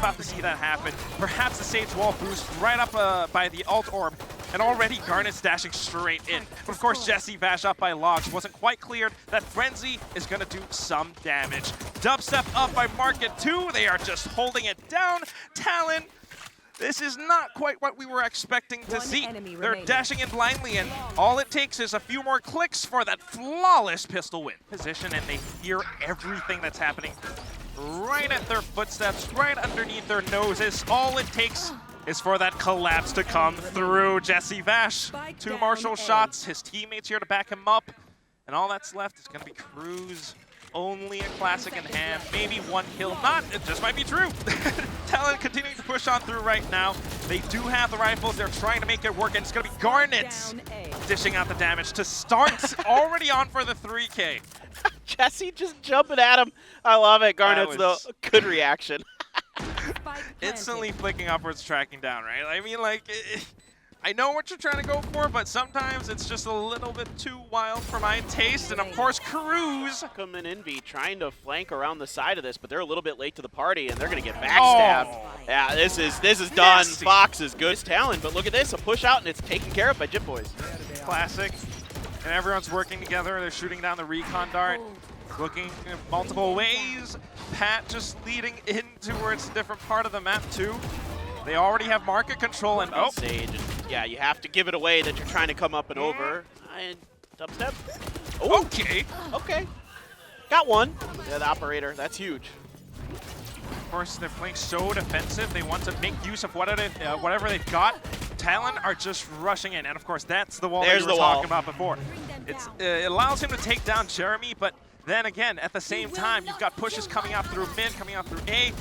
about to see that happen. Perhaps the Sage Wall boost right up by the Alt Orb. And already Garnet's dashing straight in. But of course, Jesse Vash up by Logs wasn't quite cleared. That Frenzy is going to do some damage. Dubstep up by Market 2. They are just holding it down. Talon, this is not quite what we were expecting to see. They're dashing in blindly, and all it takes is a few more clicks for that flawless pistol win. Position, and they hear everything that's happening right at their footsteps, right underneath their noses. All it takes is for that collapse to come through. Jesse Vash, 2 Marshall shots, his teammates here to back him up, and all that's left is going to be Cruz. Only a classic in hand, maybe 1 kill, not, it just might be true. Talon continuing to push on through right now. They do have the rifles, they're trying to make it work, and it's going to be Garnets dishing out the damage to start, already on for the 3K. Jesse just jumping at him. I love it. Garnet's though, good reaction. Instantly flicking upwards, tracking down, right? I mean, like, I know what you're trying to go for, but sometimes it's just a little bit too wild for my taste. And of course, Cruz. Coming in, Envy trying to flank around the side of this, but they're a little bit late to the party, and they're going to get backstabbed. Oh. Yeah, this is done. Nasty. Fox is good. It's Talon, but look at this, a push out, and it's taken care of by Jit Boys. Classic. And everyone's working together. They're shooting down the recon dart, looking in multiple ways. Pat just leading in towards a different part of the map too. They already have market control, and oh, Sage, and yeah, you have to give it away that you're trying to come up and over. And Dubstep. Oh. Okay. Okay. Got one. Yeah, the operator. That's huge. Of course, they're playing so defensive. They want to make use of whatever they've got. Talon are just rushing in, and of course, that's the wall that we were talking about before. It allows him to take down Jeremy, but then again, at the same time, you've got pushes coming out through mid, coming out through A.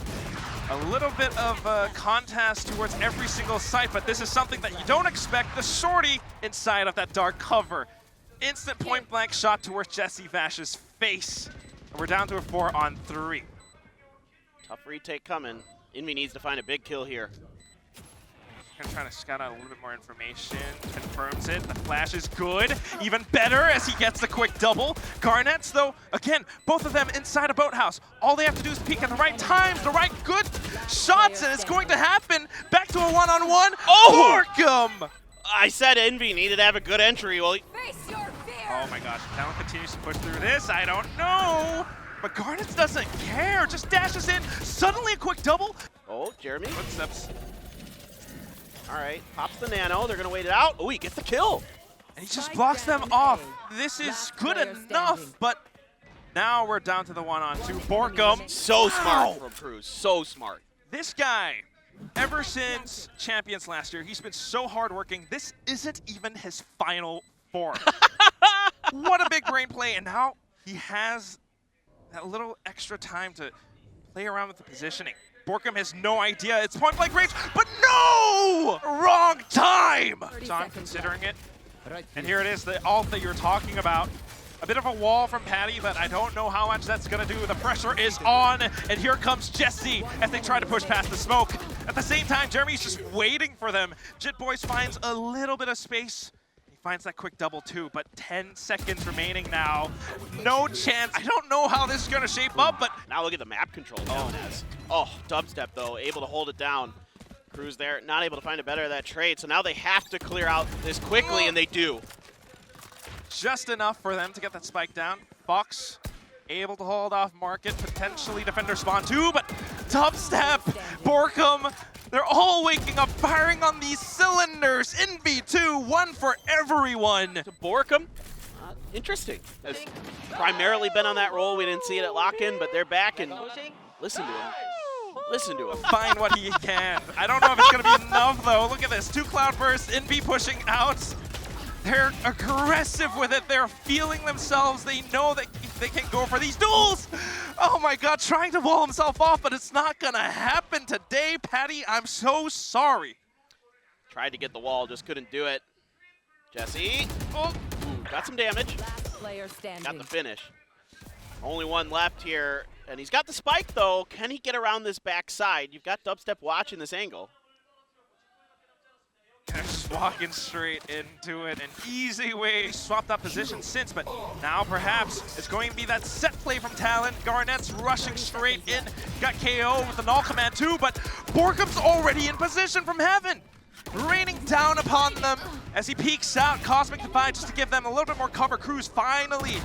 A little bit of contest towards every single site, but this is something that you don't expect. The shorty inside of that dark cover. Instant point-blank shot towards Jesse Vash's face. And we're down to a 4-on-3. Tough retake coming. Envy needs to find a big kill here. Trying to scout out a little bit more information. Confirms it. The flash is good. Even better as he gets the quick double. Garnets, though, again, both of them inside a boathouse. All they have to do is peek at the right times, the right good shots, and it's going to happen. Back to a 1-on-1. Oh! Borkum! I said Envy needed to have a good entry. Well, oh my gosh, Talon continues to push through this. I don't know. But Garnets doesn't care. Just dashes in. Suddenly a quick double. Oh, Jeremy. Footsteps. All right, pops the nano. They're going to wait it out. Oh, he gets the kill. And he just blocks them off. This is good enough, but now we're down to the 1-on-2. Borkum. So smart from Cruz. So smart. This guy, ever since Champions last year, he's been so hardworking. This isn't even his final form. What a big brain play, and now he has that little extra time to play around with the positioning. Borkum has no idea. It's point-blank range, but no! Wrong time! So I'm considering it. And here it is, the ult that you're talking about. A bit of a wall from Patty, but I don't know how much that's going to do. The pressure is on, and here comes Jesse as they try to push past the smoke. At the same time, Jeremy's just waiting for them. Jit Boys finds a little bit of space. He finds that quick double too, but 10 seconds remaining now. No chance. I don't know how this is going to shape up, but now look at the map control Talon has. Oh, Dubstep though, able to hold it down. Cruz there, not able to find a better of that trade, so now they have to clear out this quickly, and they do. Just enough for them to get that spike down. Fox able to hold off Market, potentially defender spawn too, but Dubstep, Borkum, they're all waking up, firing on these cylinders. In B2, one for everyone. To Borkum, interesting. Has primarily been on that role. We didn't see it at lock-in, but they're back, and listen to him. Listen to him. Find what he can. I don't know if it's going to be enough, though. Look at this. 2 cloud bursts, NB pushing out. They're aggressive with it. They're feeling themselves. They know that they can go for these duels. Oh my God, trying to wall himself off, but it's not going to happen today. Patty, I'm so sorry. Tried to get the wall, just couldn't do it. Jesse. Oh, got some damage. Got the finish. Only one left here. And he's got the spike, though. Can he get around this backside? You've got Dubstep watching this angle. There's Just walking straight into it. An easy way to swap that position since, but now perhaps it's going to be that set play from Talon. Garnett's rushing straight in. Got KO with the null command too, but Borkum's already in position from heaven. Raining down upon them as he peeks out. Cosmic Divide just to give them a little bit more cover. Cruz finally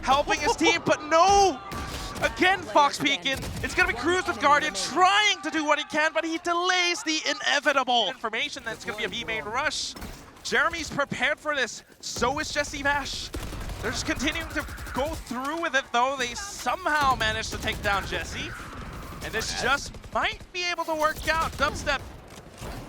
helping his team, but no! Again, Fox peeking. It's going to be Cruz with Guardian trying to do what he can, but he delays the inevitable. Information that it's going to be a B main rush. Jeremy's prepared for this. So is Jesse Vash. They're just continuing to go through with it, though. They somehow managed to take down Jesse. And this just might be able to work out. Dubstep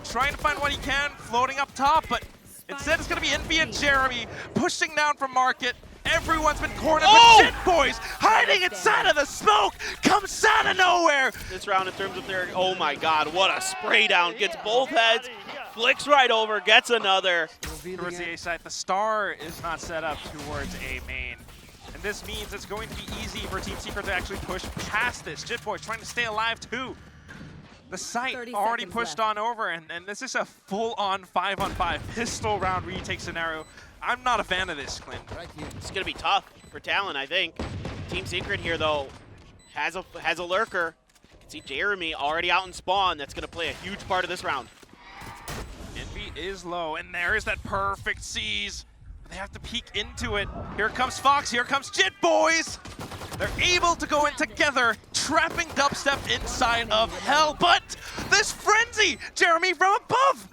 trying to find what he can, floating up top, but instead it's going to be Envy and Jeremy pushing down from Market. Everyone's been cornered, but Shit Boys hiding inside of the smoke comes out of nowhere. This round in terms of their, oh my god, what a spray down. Gets both heads, flicks right over, gets another. Towards the A side, the star is not set up towards A main. And this means it's going to be easy for Team Secret to actually push past this. Jit Boys trying to stay alive too. The site already pushed on over, and this is a full-on 5-on-5 pistol round retake scenario. I'm not a fan of this, Clint. It's going to be tough for Talon, I think. Team Secret here, though, has a lurker. See Jeremy already out in spawn. That's going to play a huge part of this round. Envy is low, and there is that perfect seize. They have to peek into it. Here comes Fox, here comes Jit Boys. They're able to go in together, trapping Dubstep inside of Hell, but this frenzy, Jeremy from above.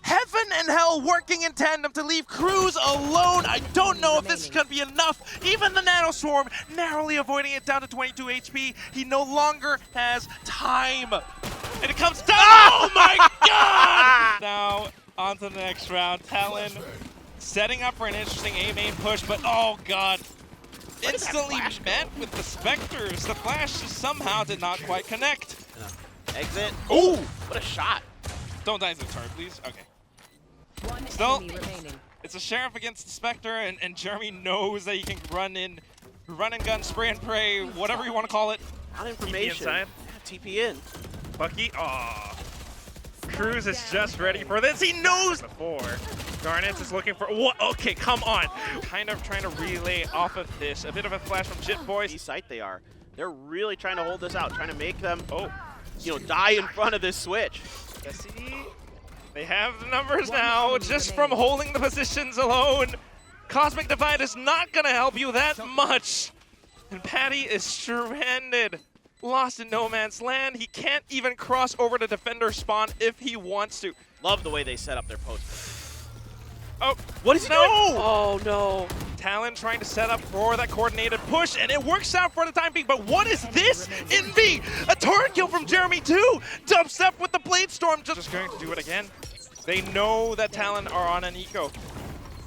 Heaven and Hell working in tandem to leave Cruz alone. I don't know if this is going to be enough. Even the Nano Swarm narrowly avoiding it down to 22 HP. He no longer has time. And it comes down. Oh my god! Now, on to the next round. Talon setting up for an interesting A main push, but oh god. Instantly met with the Spectres. The flash just somehow did not quite connect. Exit. Ooh! What a shot. Don't die to the turret, please. Okay. Still, it's a Sheriff against the Spectre, and Jeremy knows that he can run and gun, spray and pray, whatever you want to call it. Not information. TP inside. Yeah, TP in. Bucky, Cruz is just ready for this. He knows before. Garnet is looking for what? Okay, come on. Kind of trying to relay off of this. A bit of a flash from Jit Boys. Site they are. They're really trying to hold this out, trying to make them, die in front of this switch. See, they have the numbers now just from holding the positions alone. Cosmic Divide is not going to help you that much. And Patty is stranded. Lost in no man's land. He can't even cross over to defender spawn if he wants to. Love the way they set up their post. Oh, what is he doing? Oh no. Talon trying to set up for that coordinated push, and it works out for the time being, but what is this? Envy! A turret kill from Jeremy too! Dubstep with the Blade Storm just going to do it again. They know that Talon are on an eco.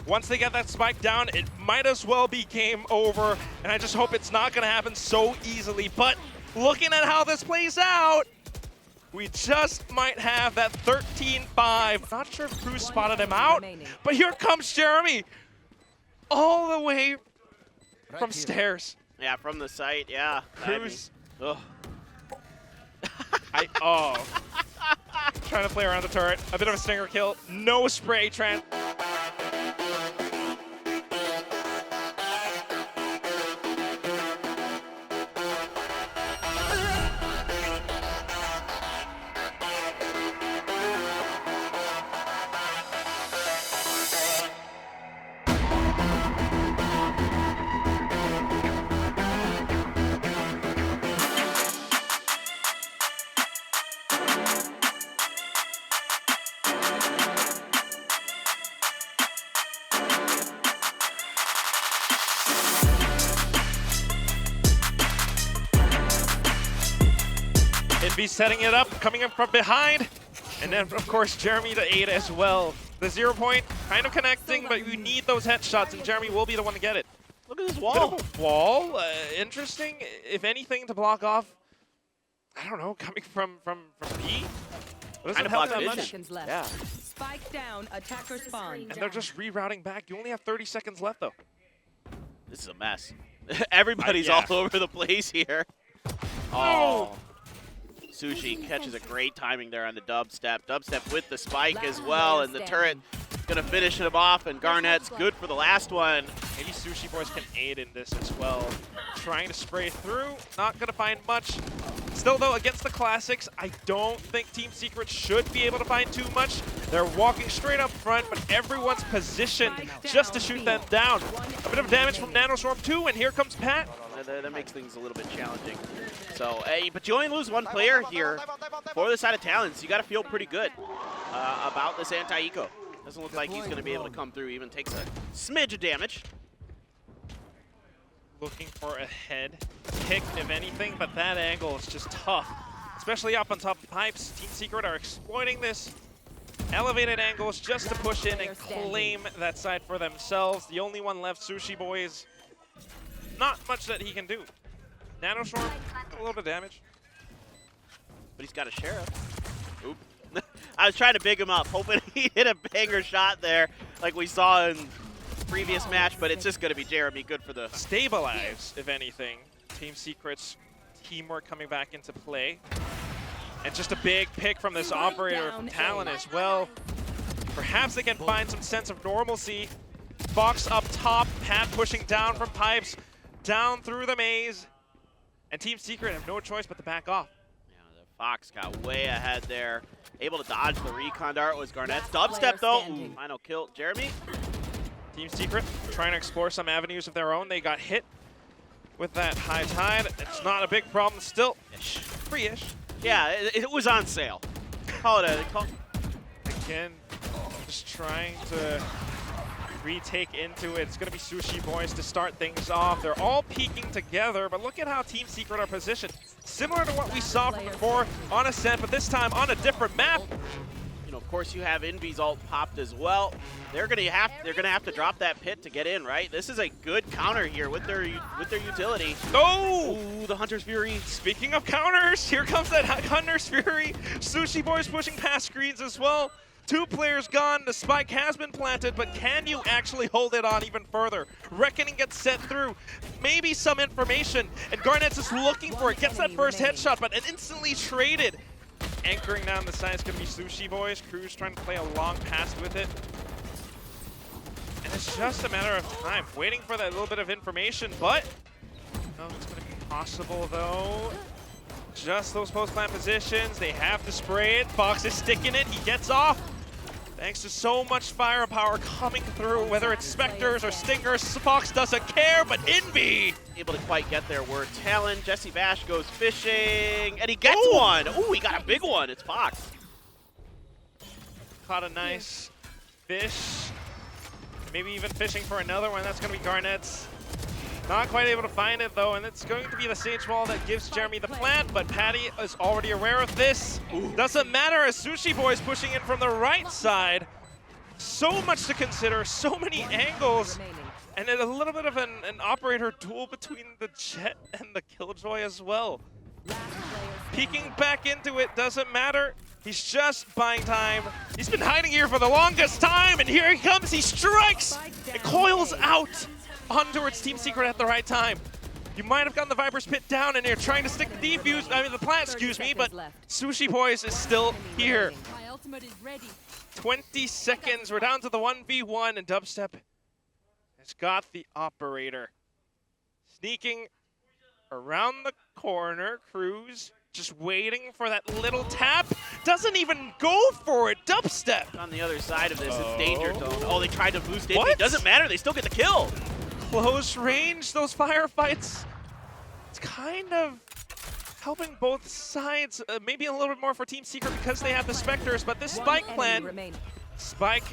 Once they get that spike down, it might as well be game over, and I just hope it's not going to happen so easily, but looking at how this plays out, we just might have that 13-5. Not sure if Cruz spotted him out, but here comes Jeremy. All the way from stairs. Yeah, from the site, yeah. Cruz. Ugh. Trying to play around the turret. A bit of a stinger kill. No spray trans. Envy setting it up, coming up from behind. And then, of course, Jeremy to aid as well. The 0 point kind of connecting, but you need those headshots, and Jeremy will be the one to get it. Look at this wall. Wall, interesting. If anything, to block off, I don't know, coming from B. Doesn't help that much. Yeah. Spike down, attacker spawn. And they're just rerouting back. You only have 30 seconds left, though. This is a mess. Everybody's all over the place here. Oh. Sushi catches a great timing there on the dubstep. Dubstep with the spike as well, and the turret gonna finish him off, and Garnett's good for the last one. Maybe Sushi Boys can aid in this as well. Trying to spray through, not gonna find much. Still though, against the Classics, I don't think Team Secret should be able to find too much. They're walking straight up front, but everyone's positioned just to shoot them down. A bit of damage from Nanoswarm too, and here comes Pat. That makes things a little bit challenging. So, but you only lose one player here for the side of Talon, so you gotta feel pretty good about this anti-eco. Doesn't look like he's gonna be able to come through, even takes a smidge of damage. Looking for a head pick, if anything, but that angle is just tough. Especially up on top of pipes. Team Secret are exploiting this elevated angles just to push in and claim that side for themselves. The only one left, Sushi Boys. Not much that he can do. Nanoswarm, a little bit of damage. But he's got a Sheriff. Oop. I was trying to big him up, hoping he hit a banger shot there like we saw in previous match, but it's just going to be Jeremy. Good for the stabilize, if anything. Team Secret's teamwork coming back into play. And just a big pick from this operator from Talon as well. Perhaps they can find some sense of normalcy. Fox up top, Pat pushing down from pipes, down through the maze. And Team Secret have no choice but to back off. Yeah, the Fox got way ahead there. Able to dodge the recon dart was Garnett's dubstep though. Ooh, final kill. Jeremy? Team Secret trying to explore some avenues of their own. They got hit with that high tide. It's not a big problem still. Free-ish. Yeah, it was on sale. Call it a call. Again, just trying to retake into it. It's going to be Sushi Boys to start things off. They're all peeking together, but look at how Team Secret are positioned. Similar to what we saw from before on Ascent, but this time on a different map. You know, of course, you have Envy's ult popped as well. They're gonna have to drop that pit to get in, right? This is a good counter here with their utility. Oh! Ooh, the Hunter's Fury. Speaking of counters, here comes that Hunter's Fury. Sushi Boys pushing past screens as well. 2 players gone, the spike has been planted, but can you actually hold it on even further? Reckoning gets set through, maybe some information, and Garnett's just looking for it, gets that first headshot, but it instantly traded. Anchoring down the side is going to be Sushi Boys. Cruz trying to play a long pass with it. And it's just a matter of time, waiting for that little bit of information, but no, it's going to be possible though. Just those post-plant positions, they have to spray it. Fox is sticking it, he gets off. Thanks to so much firepower coming through, whether it's Spectres or Stingers, Fox doesn't care, but Envy! Able to quite get there word Talon. Jesse Bash goes fishing, and he gets one! Ooh, he got a big one, it's Fox. Caught a nice fish. Maybe even fishing for another one, that's gonna be Garnett's. Not quite able to find it though, and it's going to be the Sage Wall that gives Jeremy the plant, but Patty is already aware of this. Doesn't matter as Sushi Boys pushing in from the right side. So much to consider, so many angles, and then a little bit of an operator duel between the Jet and the Killjoy as well. Peeking back into it, doesn't matter. He's just buying time. He's been hiding here for the longest time, and here he comes, he strikes! It coils out! On towards Team Secret at the right time. You might have gotten the Viper's Pit down and you're trying to stick the defuse, the plant, excuse me, but Sushi Boys is still here. 20 seconds, we're down to the 1v1 and Dubstep has got the operator. Sneaking around the corner, Cruz just waiting for that little tap. Doesn't even go for it, Dubstep. On the other side of this, it's Danger Zone. Oh, they tried to boost it. What? It doesn't matter, they still get the kill. Close range, those firefights. It's kind of helping both sides. Maybe a little bit more for Team Secret because they have the Spectres, but this spike plan, spike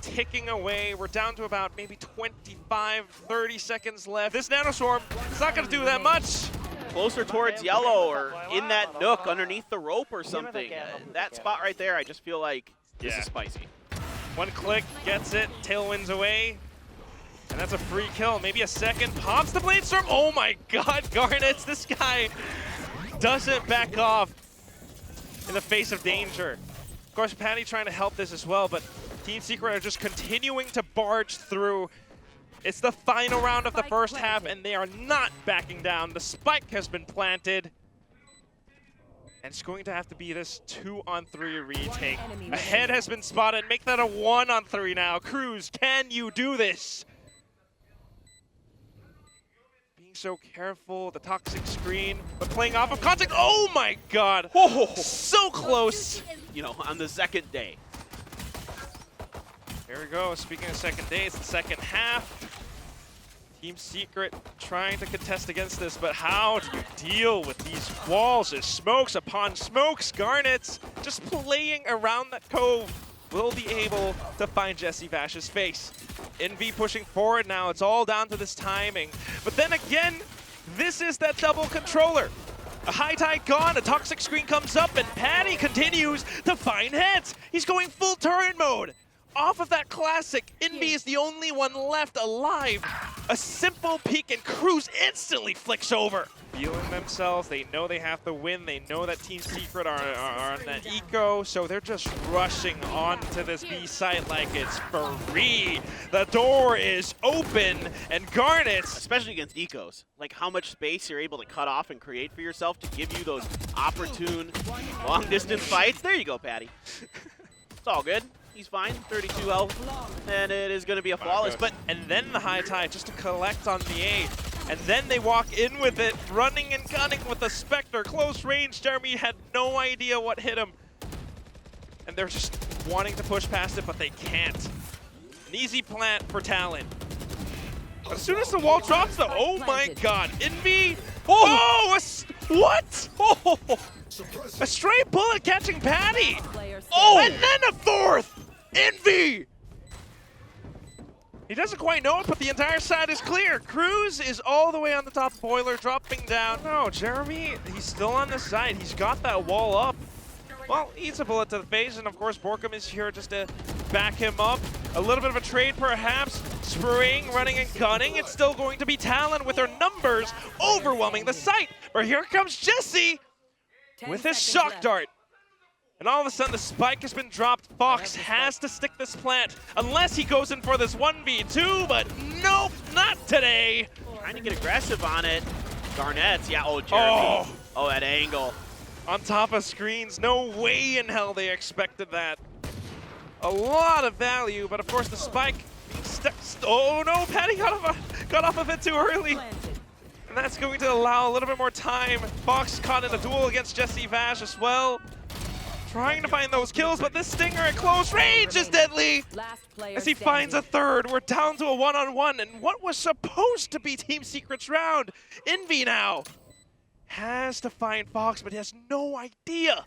ticking away. We're down to about maybe 25, 30 seconds left. This Nanoswarm is not going to do that much. Closer towards yellow or in that nook underneath the rope or something. That spot right there, I just feel like this is spicy. One click, gets it, tailwinds away. And that's a free kill, maybe a second, pops the Blade Storm. Oh my god, Garnett's, this guy doesn't back off in the face of danger. Of course, Patty trying to help this as well, but Team Secret are just continuing to barge through. It's the final round of the first half, and they are not backing down. The spike has been planted. And it's going to have to be this 2-on-3 retake. A head has been spotted. Make that a 1-on-3 now. Cruz, can you do this? Being so careful, the toxic screen, but playing off of contact. Oh my god! So close! You know, on the second day. Here we go. Speaking of second day, it's the second half. Team Secret trying to contest against this, but how do you deal with these walls? There's smokes upon smokes. Garnets just playing around that cove will be able to find Jesse Vash's face. Envy pushing forward now. It's all down to this timing. But then again, this is that double controller. A high tide gone, a toxic screen comes up, and Patty continues to find heads. He's going full turret mode. Off of that classic, Envy is the only one left alive. A simple peek and Cruz instantly flicks over. Feeling themselves, they know they have to win. They know that Team Secret are on that eco, so they're just rushing onto this B site like it's free. The door is open, and Garnets, especially against ecos, like how much space you're able to cut off and create for yourself to give you those opportune long-distance fights. There you go, Patty. It's all good. He's fine, 32 health, and it is going to be a flawless. But and then the high tide just to collect on the A, and then they walk in with it, running and gunning with the Spectre. Close range, Jeremy had no idea what hit him, and they're just wanting to push past it, but they can't. An easy plant for Talon. As soon as the wall drops, though, oh my god, Envy! Oh, what? Oh, a straight bullet catching Patty! Oh, and then a fourth! Envy! He doesn't quite know it, but the entire side is clear. Cruz is all the way on the top boiler, dropping down. No, Jeremy, he's still on the side. He's got that wall up. Well, he eats a bullet to the face, and of course, Borkum is here just to back him up. A little bit of a trade, perhaps. Spraying, running, and gunning. It's still going to be Talon with her numbers overwhelming the site. But here comes Jesse with his shock dart. And all of a sudden, the spike has been dropped. Fox has to stick this plant, unless he goes in for this 1v2, but nope, not today. Trying to get aggressive on it. Garnets, yeah, oh, Jeremy. Oh, that angle. On top of screens, no way in hell they expected that. A lot of value, but of course the spike being stuck. Oh no, Patty got off of it too early. And that's going to allow a little bit more time. Fox caught in a duel against Jesse Vash as well. Trying to find those kills, but this stinger at close range is deadly. As he finds a third, we're down to a 1-on-1, and what was supposed to be Team Secret's round, Envy now has to find Fox, but he has no idea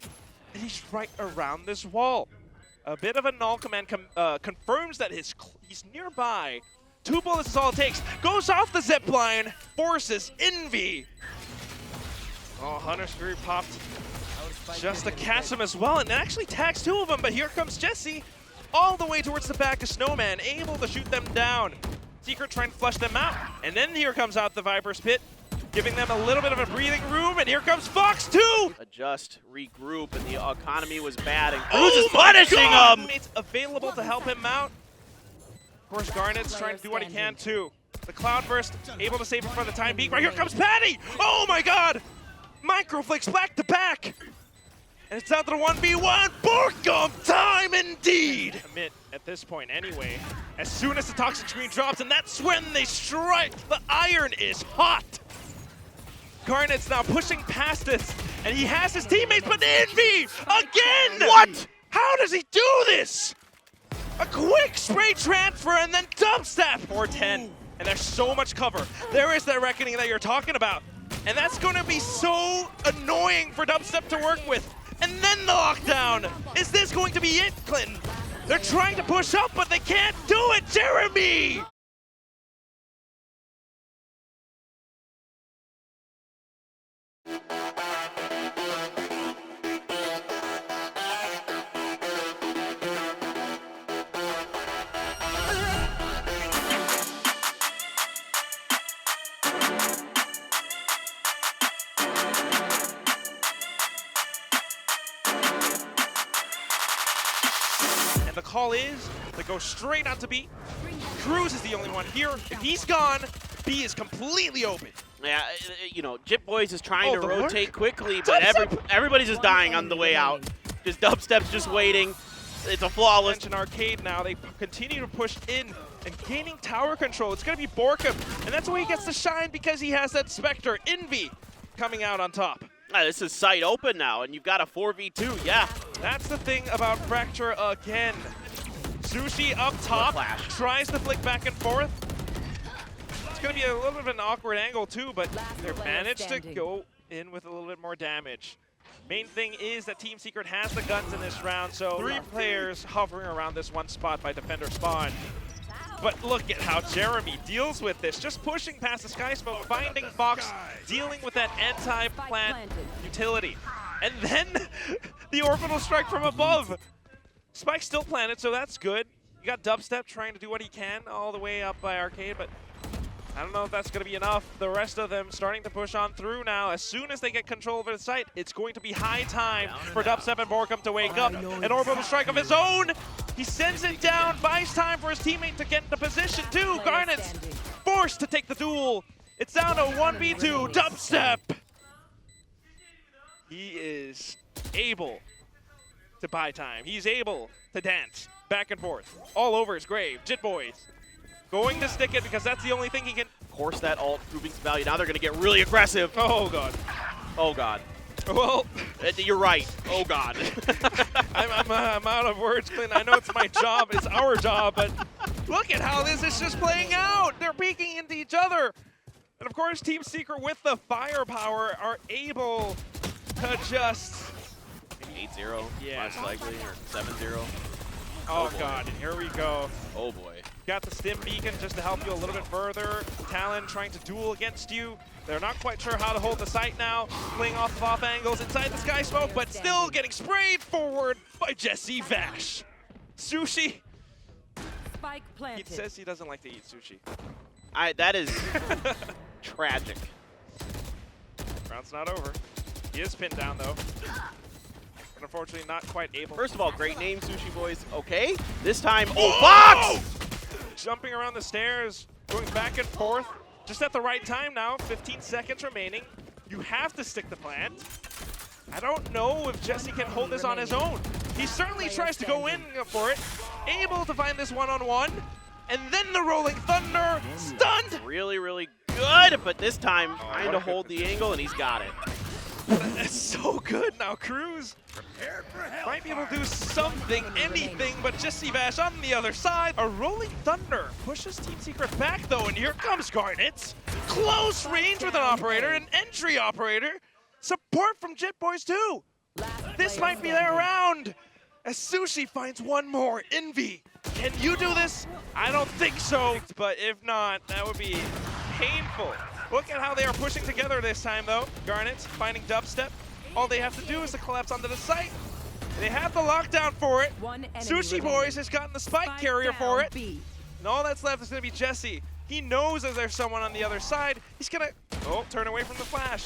that he's right around this wall. A bit of a null command confirms that he's nearby. 2 bullets is all it takes. Goes off the zip line, forces Envy. Oh, Hunter Screw popped just to catch him as well, and it actually tags 2 of them, but here comes Jesse all the way towards the back of Snowman, able to shoot them down. Secret trying to flush them out, and then here comes out the Viper's Pit, giving them a little bit of a breathing room, and here comes Fox too! Adjust, regroup, and the economy was bad, and Cruz is punishing him! It's available to help him out. Of course, Garnet's trying to do what he can too. The Cloudburst able to save him for the time being. Right here comes Patty! Oh my god! Microflicks back to back! And it's down to the 1v1. Borkum time indeed! Admit at this point anyway, as soon as the toxic screen drops, and that's when they strike, the iron is hot! Garnet's now pushing past this, and he has his teammates, but Envy again! What? How does he do this? A quick spray transfer and then dubstep! 410, and there's so much cover. There is that reckoning that you're talking about. And that's going to be so annoying for dubstep to work with. And then the lockdown! Is this going to be it, Clinton? They're trying to push up, but they can't do it, Jeremy! The call is to go straight out to B. Cruz is the only one here. If he's gone, B is completely open. Yeah, you know, Jit Boys is trying to the rotate work. quickly, but everybody's just dying on the way out. Just Dubstep's just waiting. It's a flawless. An arcade now. They continue to push in and gaining tower control. It's going to be Borkum, and that's where he gets to shine because he has that Spectre, Envy, coming out on top. This is site open now, and you've got a 4v2, yeah. That's the thing about Fracture again. Sushi up top, tries to flick back and forth. It's going to be a little bit of an awkward angle too, but they managed to go in with a little bit more damage. Main thing is that Team Secret has the guns in this round, so 3 players hovering around this one spot by defender spawn. But look at how Jeremy deals with this, just pushing past the Sky Smoke, finding Fox, dealing with that anti-plant utility. And then the orbital strike from above. Spike still planted, so that's good. You got Dubstep trying to do what he can all the way up by Arcade, but I don't know if that's going to be enough. The rest of them starting to push on through now. As soon as they get control over the site, it's going to be high time for Dubstep and Borkum to wake up. An orbital strike of his own. He sends it down, buys time for his teammate to get into position too. Garnet's forced to take the duel. It's down to 1v2. Dubstep. He is able to buy time. He's able to dance back and forth all over his grave. Jit Boys going to stick it because that's the only thing he can. Of course, that ult proving some value. Now they're going to get really aggressive. Oh, God. Oh, God. Well, you're right. Oh, God. I'm out of words, Clint. I know it's my job. It's our job. But look at how this is just playing out. They're peeking into each other. And, of course, Team Secret with the firepower are able to just. Maybe 8-0, yeah, most likely, or 7-0. Oh, God. Here we go. Oh, boy. Got the stim beacon just to help you a little bit further. Talon trying to duel against you. They're not quite sure how to hold the site now. Playing off angles inside the Sky Smoke, but still getting sprayed forward by Jesse Vash. Sushi. Spike planted. He says he doesn't like to eat sushi. That is tragic. Round's not over. He is pinned down though. But unfortunately not quite able. First of all, great name, Sushi Boys. Okay. This time, Fox! Jumping around the stairs, going back and forth. Just at the right time now, 15 seconds remaining. You have to stick the plant. I don't know if Jesse can hold this on his own. He certainly tries to go in for it. Able to find this one-on-one. And then the Rolling Thunder, stunned! Really, really good, but this time trying to hold the angle, and he's got it. That's so good. Now Cruz might be able to do something, anything, but Jesse Vash on the other side. A Rolling Thunder pushes Team Secret back though, and here comes Garnet. Close range with an operator, an entry operator. Support from Jit Boys too. This might be their round. As Sushi finds one more. Envy, can you do this? I don't think so, but if not, that would be painful. Look at how they are pushing together this time, though. Garnet finding Dubstep. All they have to do is to collapse onto the site. They have the lockdown for it. Sushi Boys has gotten the spike carrier for it. And all that's left is going to be Jesse. He knows that there's someone on the other side. He's going to turn away from the flash.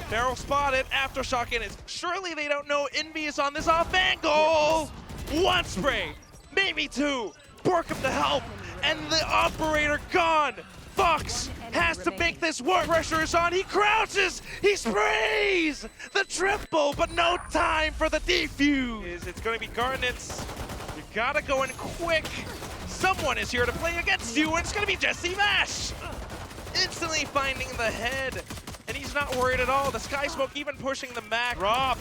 Barrel spotted. Aftershock in it. Surely they don't know Envy is on this off angle. One spray, maybe two. Borkum to help. And the operator gone. Fox has to make this work. Pressure is on. He crouches. He sprays the triple, but no time for the defuse. It's going to be Garnet's. You got to go in quick. Someone is here to play against you, and it's going to be Jesse Vash. Instantly finding the head, and he's not worried at all. The Sky Smoke even pushing them back. Rob,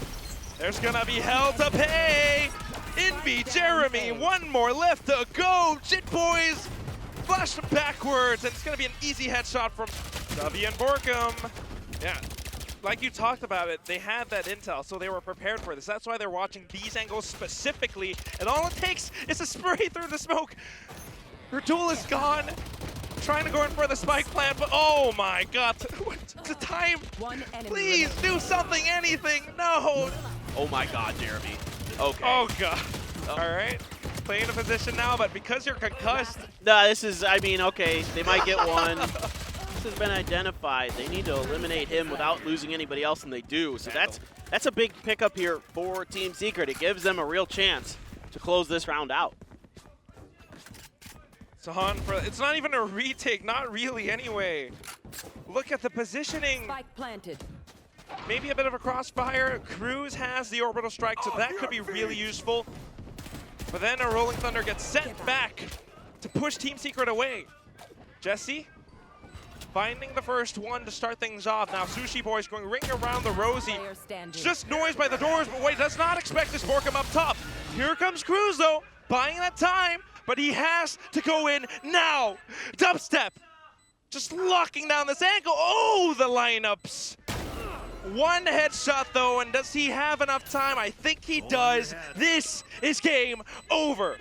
there's going to be hell to pay. Envy, Jeremy, one more left to go. Jit Boys. Flash them backwards, and it's going to be an easy headshot from W and Borkum. Yeah, like you talked about it, they had that intel, so they were prepared for this. That's why they're watching these angles specifically, and all it takes is a spray through the smoke. Her duel is gone. Trying to go in for the spike plant, but oh my God, the time. Please do something, anything. No. Oh my God, Jeremy. Okay. Oh God. All right. Playing a position now, but because you're concussed. Nah, this is, I mean, okay, they might get one. This has been identified. They need to eliminate him without losing anybody else, and they do. So that's a big pickup here for Team Secret. It gives them a real chance to close this round out. It's not even a retake, not really anyway. Look at the positioning. Spike planted. Maybe a bit of a crossfire. Cruz has the orbital strike, so that could be really useful. But then a Rolling Thunder gets sent back to push Team Secret away. Jesse finding the first one to start things off. Now Sushi Boy's going ring around the Rosie. Player standing. Just noise by the doors, but wait, does not expect to spark him up top. Here comes Cruz though, buying that time, but he has to go in now. Dubstep, just locking down this angle. Oh, the lineups. One headshot though, and does he have enough time? I think he does. This is game over.